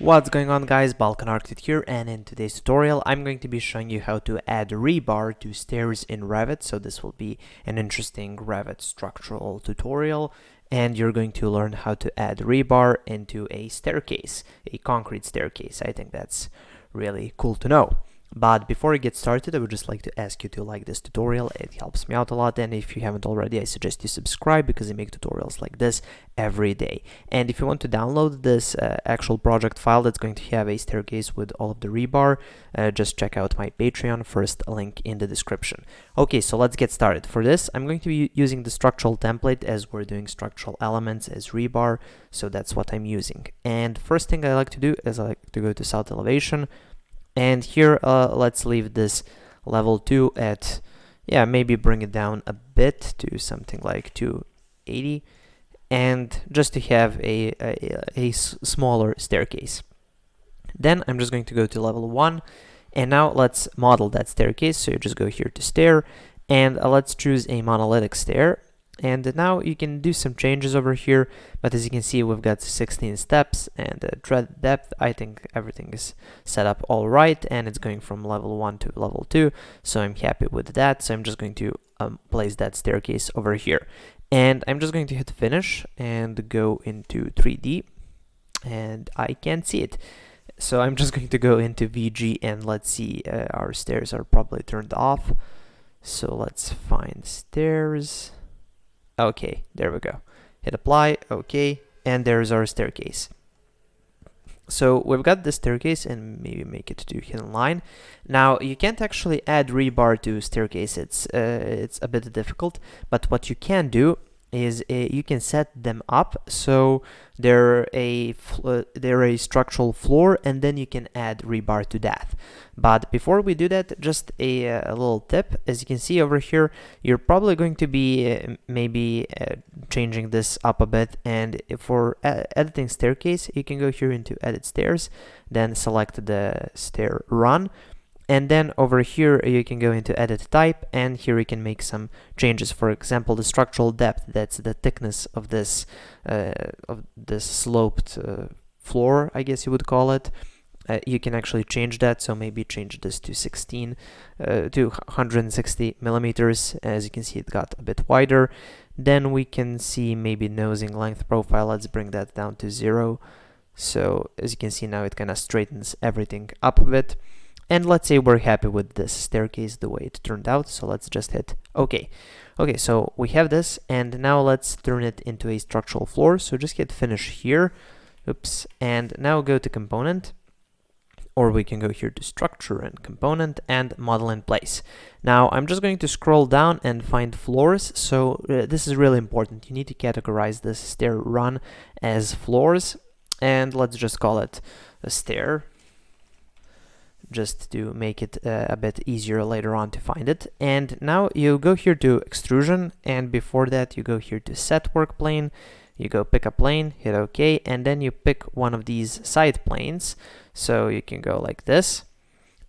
What's going on, guys? Balkan Architect here, and in today's tutorial I'm going to be showing you how to add rebar to stairs in Revit. So this will be an interesting Revit structural tutorial, and you're going to learn how to add rebar into a staircase, a concrete staircase. I think that's really cool to know. But before we get started, I would just like to ask you to like this tutorial. It helps me out a lot, and if you haven't already, I suggest you subscribe because I make tutorials like this every day. And if you want to download this actual project file that's going to have a staircase with all of the rebar, just check out my Patreon, first link in the description. Okay, so let's get started. For this, I'm going to be using the structural template as we're doing structural elements as rebar, so that's what I'm using. And first thing I like to do is I like to go to South Elevation. And here, let's leave this level 2 at, maybe bring it down a bit to something like 280, and just to have a smaller staircase. Then I'm just going to go to level 1, and now let's model that staircase. So you just go here to stair, and let's choose a monolithic stair. And now you can do some changes over here, but as you can see, we've got 16 steps and tread depth. I think everything is set up all right, and it's going from level 1 to level 2, so I'm happy with that. So I'm just going to place that staircase over here, and I'm just going to hit finish and go into 3D, and I can't see it. So I'm just going to go into VG, and let's see, our stairs are probably turned off. So let's find stairs. Okay, there we go. Hit apply, okay, and there's our staircase. So we've got the staircase, and maybe make it to hidden line. Now you can't actually add rebar to staircase. It's a bit difficult, but what you can do is you can set them up so they're a structural floor, and then you can add rebar to that. But before we do that, just a little tip. As you can see over here, you're probably going to be maybe changing this up a bit, and for editing staircase, you can go here into edit stairs, then select the stair run. And then over here you can go into edit type, and here you can make some changes. For example, the structural depth, that's the thickness of this sloped floor, I guess you would call it. You can actually change that, so maybe change this to 160 millimeters. As you can see, it got a bit wider. Then we can see maybe nosing length profile. Let's bring that down to 0. So as you can see now, it kind of straightens everything up a bit. And let's say we're happy with this staircase the way it turned out, so let's just hit OK. Okay, so we have this, and now let's turn it into a structural floor. So just hit finish here. Oops. And now go to component, or we can go here to structure and component and model in place. Now I'm just going to scroll down and find floors. So this is really important. You need to categorize this stair run as floors, and let's just call it a stair, just to make it a bit easier later on to find it. And now you go here to extrusion, and before that you go here to set work plane, you go pick a plane, hit OK, and then you pick one of these side planes. So you can go like this,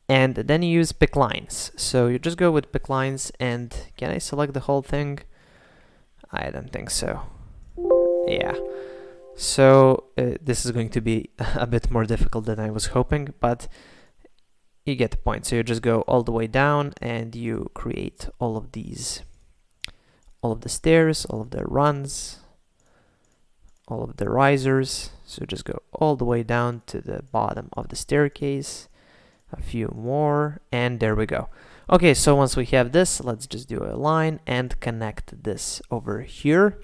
and then you use pick lines. So you just go with pick lines, and can I select the whole thing? I don't think so. Yeah. So this is going to be a bit more difficult than I was hoping, but you get the point. So you just go all the way down, and you create all of these, all of the stairs, all of the runs, all of the risers. So just go all the way down to the bottom of the staircase, a few more, and there we go. Okay, so once we have this, let's just do a line and connect this over here.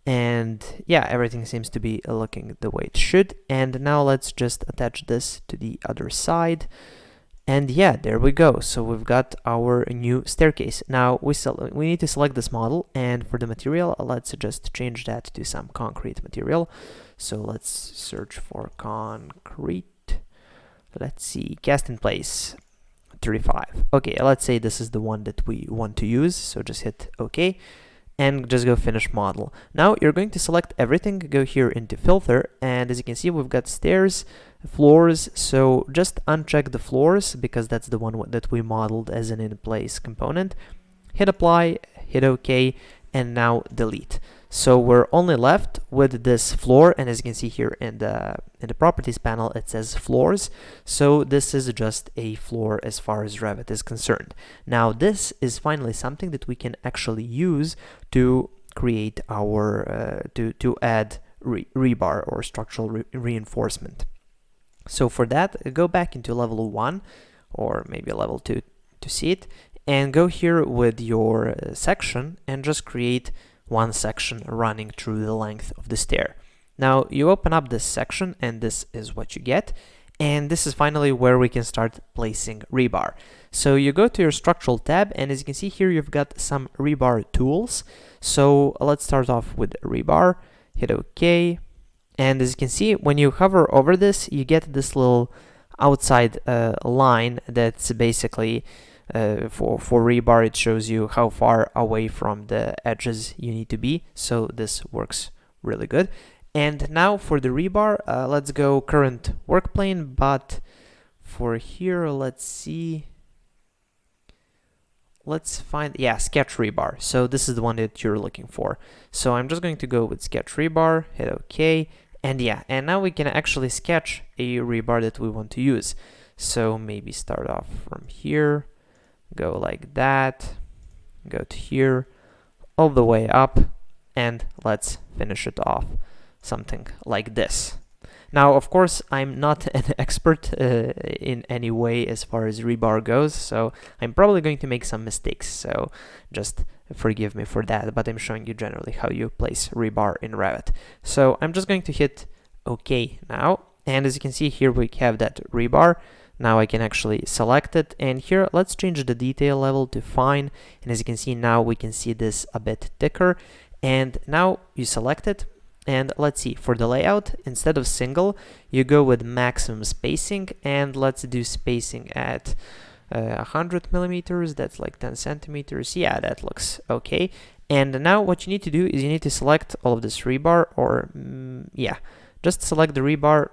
And yeah, everything seems to be looking the way it should. And now let's just attach this to the other side. And yeah, there we go. So we've got our new staircase. Now we need to select this model, and for the material, let's just change that to some concrete material. So let's search for concrete. Let's see, cast in place 35. Okay, let's say this is the one that we want to use. So just hit OK, and just go finish model. Now you're going to select everything, go here into filter, and as you can see, we've got stairs, floors. So just uncheck the floors because that's the one that we modeled as an in place component. Hit apply, hit OK, and now delete. So we're only left with this floor, and as you can see here in the properties panel, it says floors. So this is just a floor as far as Revit is concerned. Now this is finally something that we can actually use to create our to add rebar or structural reinforcement. So for that, go back into level 1 or maybe level 2 to see it, and go here with your section and just create one section running through the length of the stair. Now you open up this section and this is what you get, and this is finally where we can start placing rebar. So you go to your structural tab, and as you can see here, you've got some rebar tools. So let's start off with rebar, hit OK, and as you can see, when you hover over this, you get this little outside line that's basically for rebar. It shows you how far away from the edges you need to be, so this works really good. And now for the rebar, let's go current work plane, but for here, let's see, let's find, yeah, sketch rebar. So this is the one that you're looking for. So I'm just going to go with sketch rebar, hit OK, and yeah, and now we can actually sketch a rebar that we want to use. So maybe start off from here, go like that, go to here, all the way up, and let's finish it off something like this. Now, of course, I'm not an expert in any way as far as rebar goes, so I'm probably going to make some mistakes, so just forgive me for that, but I'm showing you generally how you place rebar in Revit. So I'm just going to hit OK now, and as you can see here, we have that rebar. Now I can actually select it, and here let's change the detail level to fine, and as you can see now we can see this a bit thicker. And now you select it, and let's see, for the layout, instead of single, you go with maximum spacing, and let's do spacing at 100 millimeters, that's like 10 centimeters. Yeah, that looks okay. And now what you need to do is you need to select all of this rebar, or yeah, just select the rebar,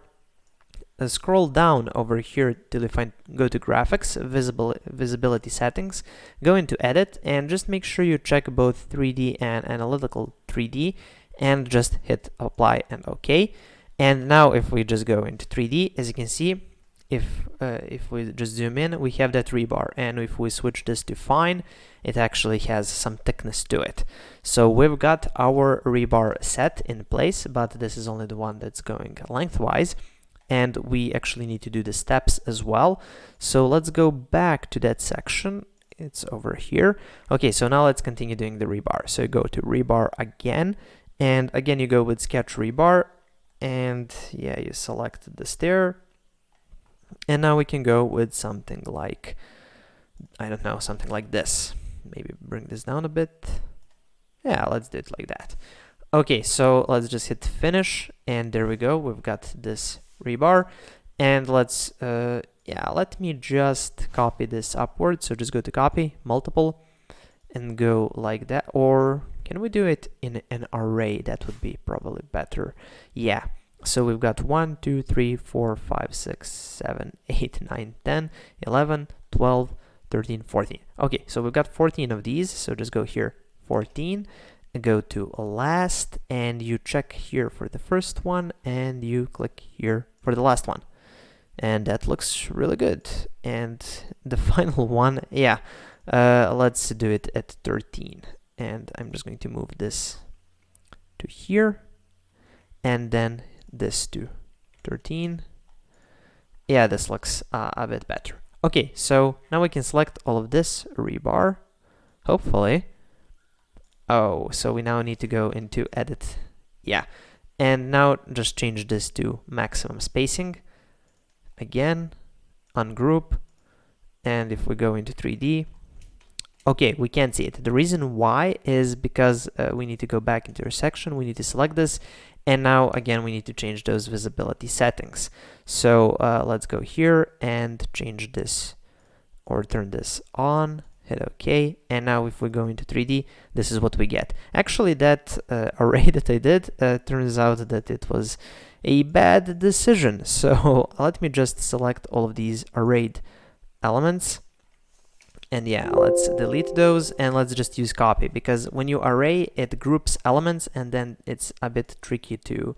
scroll down over here till you go to graphics, visibility settings, go into edit, and just make sure you check both 3D and analytical 3D, and just hit apply and OK. And now if we just go into 3D, as you can see, if we just zoom in, we have that rebar, and if we switch this to fine, it actually has some thickness to it. So we've got our rebar set in place, but this is only the one that's going lengthwise, and we actually need to do the steps as well. So let's go back to that section. It's over here. Okay, so now let's continue doing the rebar. So you go to rebar again, and again you go with sketch rebar, and yeah, you select the stair, and now we can go with something like, I don't know, something like this. Maybe bring this down a bit. Yeah, let's do it like that. Okay, so let's just hit finish, and there we go, we've got this rebar. And let's yeah, let me just copy this upward. So just go to copy, multiple, and go like that. Or can we do it in an array? That would be probably better. Yeah, so we've got 1 2 3 4 5 6 7 8 9 10 11 12 13 14. Okay, so we've got 14 of these, so just go here, 14, and go to last, and you check here for the first one, and you click here for the last one, and that looks really good. And the final one, yeah, let's do it at 13, and I'm just going to move this to here, and then this to 13. Yeah, this looks a bit better. Okay, so now we can select all of this rebar, hopefully. Oh, so we now need to go into edit. Yeah, and now just change this to maximum spacing. Again, ungroup, and if we go into 3D, okay, we can't see it. The reason why is because we need to go back into our section, we need to select this, and now again we need to change those visibility settings. So let's go here and change this, or turn this on, hit OK, and now if we go into 3D, this is what we get. Actually, that array that I did, turns out that it was a bad decision. So let me just select all of these arrayed elements, And yeah, let's delete those and let's just use copy, because when you array, it groups elements and then it's a bit tricky to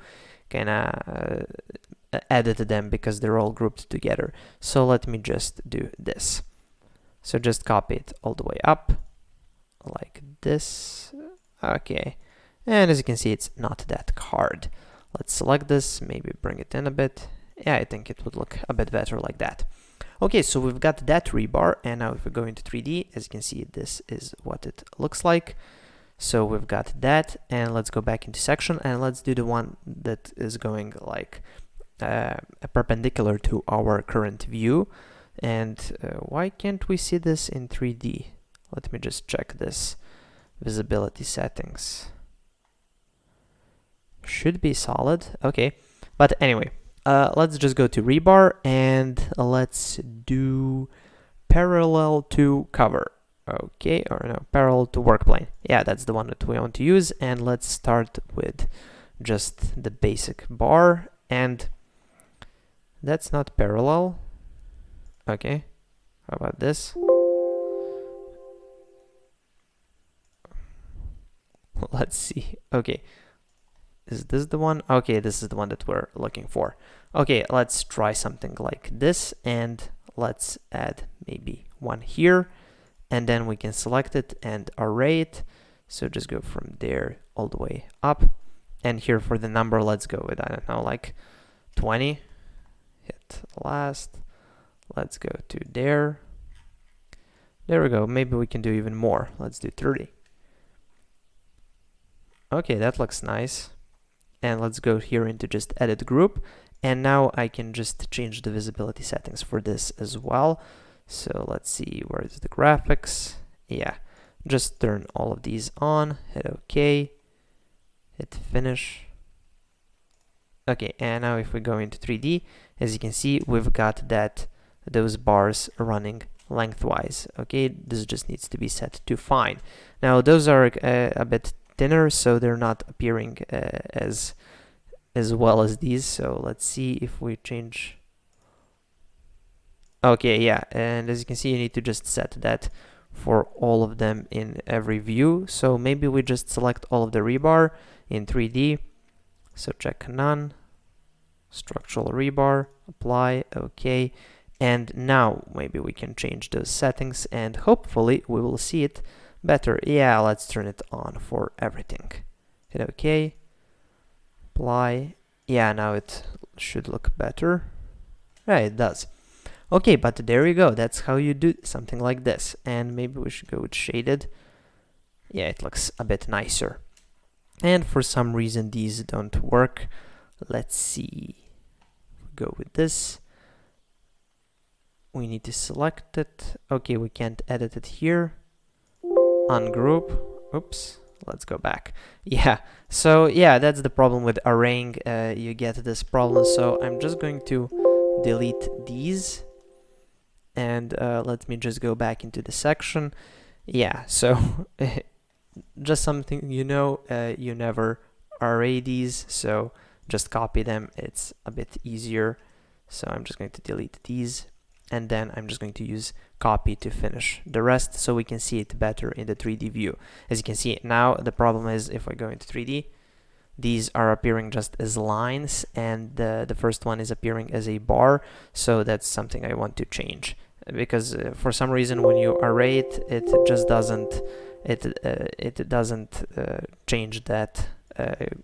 kind of edit them because they're all grouped together. So let me just do this. So just copy it all the way up like this. Okay. And as you can see, it's not that hard. Let's select this, maybe bring it in a bit. Yeah, I think it would look a bit better like that. Okay, so we've got that rebar, and now if we go into 3D, as you can see, this is what it looks like. So we've got that, and let's go back into section, and let's do the one that is going like perpendicular to our current view. And why can't we see this in 3D? Let me just check this. Visibility settings. Should be solid. Okay, but anyway. Let's just go to rebar and let's do parallel to cover. Okay, or no, parallel to work plane. Yeah, that's the one that we want to use. And let's start with just the basic bar, and that's not parallel. Okay, how about this? Let's see. Okay. Is this the one? Okay, this is the one that we're looking for. Okay, let's try something like this, and let's add maybe one here, and then we can select it and array it. So just go from there all the way up, and here for the number, let's go with, I don't know, like 20. Hit last. Let's go to there. There we go. Maybe we can do even more. Let's do 30. Okay, that looks nice. And let's go here into just edit group, and now I can just change the visibility settings for this as well. So let's see, where is the graphics? Yeah, just turn all of these on, hit OK, hit finish. Okay, and now if we go into 3D, as you can see, we've got those bars running lengthwise. Okay, this just needs to be set to fine. Now those are a bit thinner, so they're not appearing as well as these. So let's see if we change. Okay, yeah, and as you can see, you need to just set that for all of them in every view. So maybe we just select all of the rebar in 3D. So check none, structural rebar, apply, okay. And now maybe we can change those settings and hopefully we will see it better. Yeah, let's turn it on for everything. Hit OK. Apply. Yeah, now it should look better. Yeah, it does. Okay, but there you go. That's how you do something like this. And maybe we should go with shaded. Yeah, it looks a bit nicer. And for some reason these don't work. Let's see. Go with this. We need to select it. Okay, we can't edit it here. Ungroup. Oops, let's go back. Yeah, so yeah, that's the problem with arraying. You get this problem. So I'm just going to delete these, and let me just go back into the section. Yeah, so just something you never array these, so just copy them. It's a bit easier. So I'm just going to delete these, and then I'm just going to use copy to finish the rest so we can see it better in the 3D view. As you can see now, the problem is if I go into 3D, these are appearing just as lines, and the first one is appearing as a bar. So that's something I want to change, because for some reason when you array it, it just doesn't change that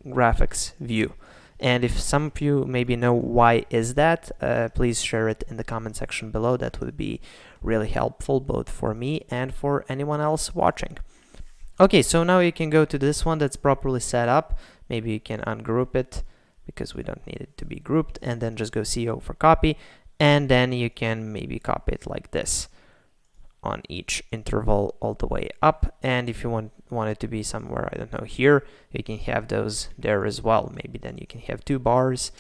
graphics view. And if some of you maybe know why is that, please share it in the comment section below. That would be really helpful both for me and for anyone else watching. Okay, so now you can go to this one that's properly set up. Maybe you can ungroup it because we don't need it to be grouped, and then just go CO for copy, and then you can maybe copy it like this on each interval all the way up. And if you want it to be somewhere, I don't know, here, you can have those there as well. Maybe then you can have 2 bars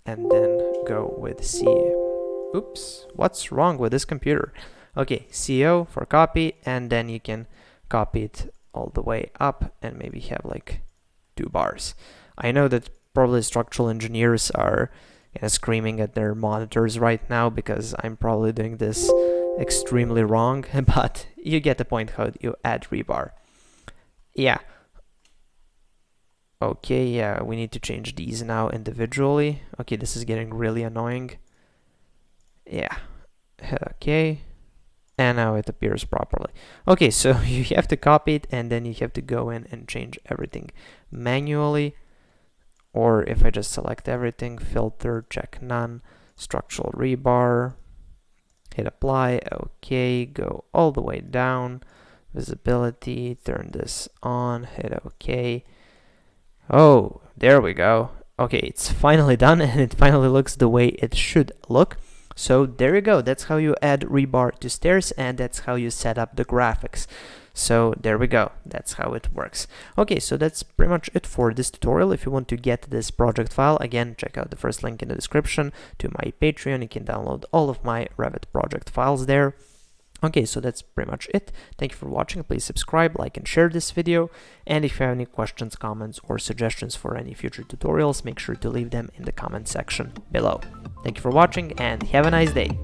and then go with CO. Oops, what's wrong with this computer? Okay, CO for copy, and then you can copy it all the way up and maybe have like 2 bars. I know that probably structural engineers are screaming at their monitors right now because I'm probably doing this extremely wrong, but you get the point how you add rebar. Yeah. Okay, yeah, we need to change these now individually. Okay, this is getting really annoying. Yeah. Okay. And now it appears properly. Okay, so you have to copy it and then you have to go in and change everything manually. Or if I just select everything, filter, check none, structural rebar, hit apply, okay, go all the way down, visibility, turn this on, hit okay. Oh, there we go. Okay, it's finally done and it finally looks the way it should look. So there you go, that's how you add rebar to stairs and that's how you set up the graphics. So there we go, that's how it works. Okay, so that's pretty much it for this tutorial. If you want to get this project file, again, check out the first link in the description to my Patreon. You can download all of my Revit project files there. Okay, so that's pretty much it. Thank you for watching. Please subscribe, like, and share this video. And if you have any questions, comments, or suggestions for any future tutorials, make sure to leave them in the comment section below. Thank you for watching and have a nice day.